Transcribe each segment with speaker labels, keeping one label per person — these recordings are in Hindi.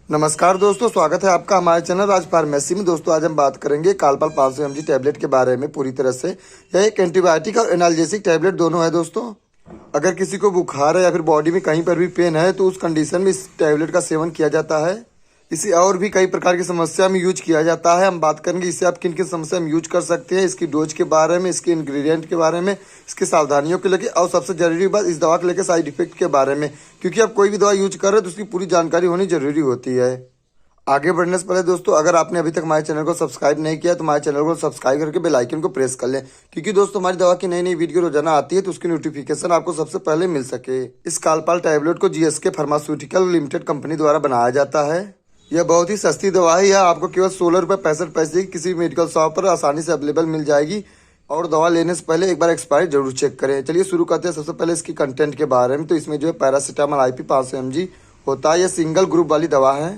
Speaker 1: नमस्कार दोस्तों, स्वागत है आपका हमारे चैनल राज फार्मेसी में। दोस्तों आज हम बात करेंगे कालपल 500 mg टैबलेट के बारे में पूरी तरह से। यह एक एंटीबायोटिक और एनाल्जेसिक टैबलेट दोनों है दोस्तों। अगर किसी को बुखार है या फिर बॉडी में कहीं पर भी पेन है तो उस कंडीशन में इस टैबलेट का सेवन किया जाता है। इसे और भी कई प्रकार की समस्या में यूज किया जाता है। हम बात करेंगे इससे आप किन किन समस्या में यूज कर सकते हैं, इसकी डोज के बारे में, इसके इंग्रेडिएंट के बारे में, इसकी सावधानियों के लेके, और सबसे जरूरी बात इस दवा के लेके साइड इफेक्ट के बारे में। क्योंकि आप कोई भी दवा यूज कर रहे हो तो उसकी पूरी जानकारी होनी जरूरी होती है। आगे बढ़ने से पहले दोस्तों, अगर आपने अभी तक हमारे चैनल को सब्सक्राइब नहीं किया तो हमारे चैनल को सब्सक्राइब करके बेल आइकन को प्रेस कर लें। क्योंकि दोस्तों हमारी दवा की नई नई वीडियो रोजाना आती है तो उसकी नोटिफिकेशन आपको सबसे पहले मिल सके। इस कालपाल टैबलेट को जीएसके फार्मास्यूटिकल लिमिटेड कंपनी द्वारा बनाया जाता है। यह बहुत ही सस्ती दवा है। यह आपको केवल 16 रुपये 65 पैसे की किसी मेडिकल शॉप पर आसानी से अवेलेबल मिल जाएगी। और दवा लेने से पहले एक बार एक्सपायरी जरूर चेक करें। चलिए शुरू करते हैं सबसे पहले इसकी कंटेंट के बारे में। तो इसमें जो है पैरासीटामोल आईपी 500 mg होता है। यह सिंगल ग्रुप वाली दवा है।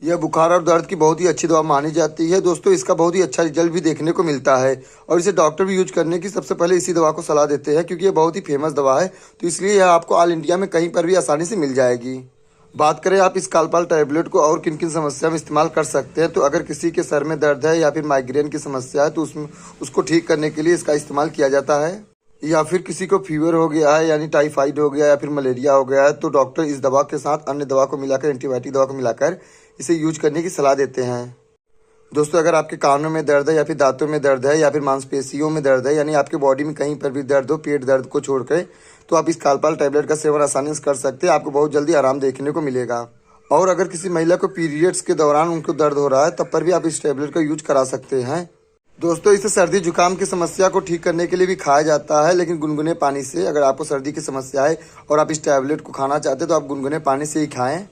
Speaker 1: यह बुखार और दर्द की बहुत ही अच्छी दवा मानी जाती है दोस्तों। इसका बहुत ही अच्छा रिजल्ट भी देखने को मिलता है और इसे डॉक्टर भी यूज करने की सबसे पहले इसी दवा को सलाह देते हैं, क्योंकि यह बहुत ही फेमस दवा है। तो इसलिए यह आपको ऑल इंडिया में कहीं पर भी आसानी से मिल जाएगी। बात करें आप इस कालपाल टैबलेट को और किन किन समस्या में इस्तेमाल कर सकते हैं, तो अगर किसी के सर में दर्द है या फिर माइग्रेन की समस्या है तो उसको ठीक करने के लिए इसका इस्तेमाल किया जाता है। या फिर किसी को फीवर हो गया है यानी टाइफाइड हो गया या फिर मलेरिया हो गया है तो डॉक्टर इस दवा के साथ अन्य दवा को मिलाकर, एंटीबायोटिक दवा को मिलाकर इसे यूज करने की सलाह देते हैं। दोस्तों अगर आपके कानों में दर्द है या फिर दांतों में दर्द है या फिर मांसपेशियों में दर्द है, यानी आपके बॉडी में कहीं पर भी दर्द हो, पेट दर्द को छोड़कर, तो आप इस कालपाल टैबलेट का सेवन आसानी से कर सकते हैं। आपको बहुत जल्दी आराम देखने को मिलेगा। और अगर किसी महिला को पीरियड्स के दौरान उनको दर्द हो रहा है तब पर भी आप इस टैबलेट का यूज करा सकते हैं। दोस्तों इसे सर्दी जुकाम की समस्या को ठीक करने के लिए भी खाया जाता है, लेकिन गुनगुने पानी से। अगर आपको सर्दी की समस्या है और आप इस टैबलेट को खाना चाहते हैं तो आप गुनगुने पानी से ही खाएं।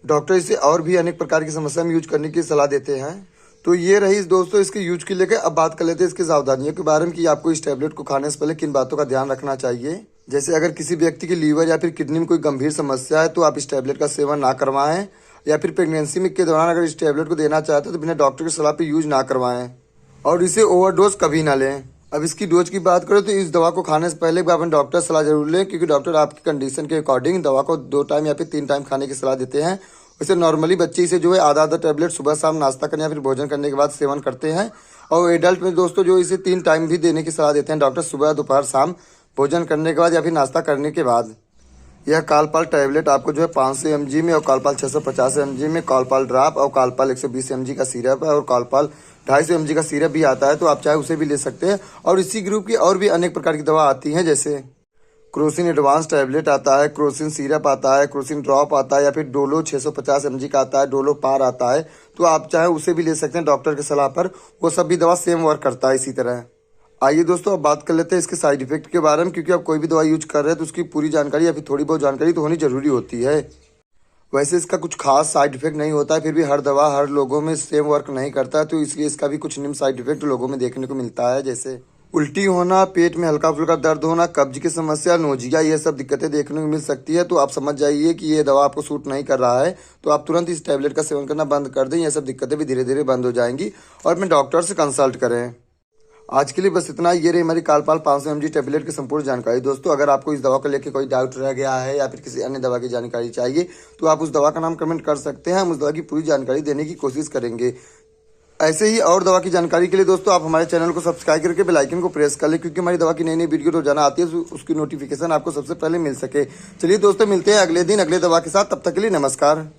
Speaker 1: डॉक्टर इसे और भी अनेक प्रकार की समस्या में यूज करने की सलाह देते हैं। तो ये रही दोस्तों इसके यूज के लेकर। अब बात कर लेते हैं इसकी सावधानियों के बारे में कि आपको इस टैबलेट को खाने से पहले किन बातों का ध्यान रखना चाहिए। जैसे अगर किसी व्यक्ति की लीवर या फिर किडनी में कोई गंभीर समस्या है तो आप इस टैबलेट का सेवन ना करवाएं। या फिर प्रेगनेंसी में के दौरान अगर इस टैबलेट को देना चाहते हैं तो बिना डॉक्टर की सलाह पर यूज ना करवाएं। और इसे ओवरडोज कभी ना लें। अब इसकी डोज की बात करें तो इस दवा को खाने से पहले अपने डॉक्टर सलाह जरूर लें, क्योंकि डॉक्टर आपकी कंडीशन के अकॉर्डिंग दवा को 2 टाइम या फिर 3 टाइम खाने की सलाह देते हैं। वैसे नॉर्मली बच्चे इसे जो है आधा टैबलेट सुबह शाम नाश्ता करने या फिर भोजन करने के बाद सेवन करते हैं। और एडल्ट में दोस्तों जो इसे 3 टाइम भी देने की सलाह देते हैं डॉक्टर, सुबह दोपहर शाम, भोजन करने के बाद या फिर नाश्ता करने के बाद। यह कालपाल टैबलेट आपको जो है 500 mg में और कालपाल 650 mg में, कालपाल ड्राप और कालपाल 120 mg का सिरप है और कालपाल 250 mg का सिरप भी आता है, तो आप चाहे उसे भी ले सकते हैं। और इसी ग्रुप की और भी अनेक प्रकार की दवा आती हैं, जैसे क्रोसिन एडवांस टैबलेट आता है, क्रोसिन सिरप आता है, क्रोसिन ड्रॉप आता है, या फिर डोलो 650 mg का आता है, डोलो पार आता है, तो आप चाहे उसे भी ले सकते हैं डॉक्टर की सलाह पर। वो सब भी दवा सेम वर्क करता है इसी तरह। आइए दोस्तों अब बात कर लेते हैं इसके साइड इफेक्ट के बारे में, क्योंकि आप कोई भी दवा यूज कर रहे हैं तो उसकी पूरी जानकारी या फिर थोड़ी बहुत जानकारी तो होनी जरूरी होती है। वैसे इसका कुछ खास साइड इफेक्ट नहीं होता है, फिर भी हर दवा हर लोगों में सेम वर्क नहीं करता है, तो इसलिए इसका भी कुछ निम्न साइड इफेक्ट लोगों में देखने को मिलता है, जैसे उल्टी होना, पेट में हल्का फुल्का दर्द होना, कब्ज की समस्या, नोजिया, ये सब दिक्कतें देखने को मिल सकती है। तो आप समझ जाइए कि ये दवा आपको सूट नहीं कर रहा है, तो आप तुरंत इस टैबलेट का सेवन करना बंद कर दें। ये सब दिक्कतें भी धीरे धीरे बंद हो जाएंगी और अपने डॉक्टर से कंसल्ट करें। आज के लिए बस इतना। ये रही हमारी कालपाल 500 mg टैबलेट की संपूर्ण जानकारी। दोस्तों अगर आपको इस दवा को लेकर कोई डाउट रह गया है या फिर किसी अन्य दवा की जानकारी चाहिए तो आप उस दवा का नाम कमेंट कर सकते हैं। हम उस दवा की पूरी जानकारी देने की कोशिश करेंगे। ऐसे ही और दवा की जानकारी के लिए दोस्तों आप हमारे चैनल को सब्सक्राइब करके बेल आइकन को प्रेस कर लें, क्योंकि हमारी दवा की नई नई वीडियो रोजाना आती है, उसकी नोटिफिकेशन आपको सबसे पहले मिल सके। चलिए दोस्तों मिलते हैं अगले दिन अगले दवा के साथ। तब तक के लिए नमस्कार।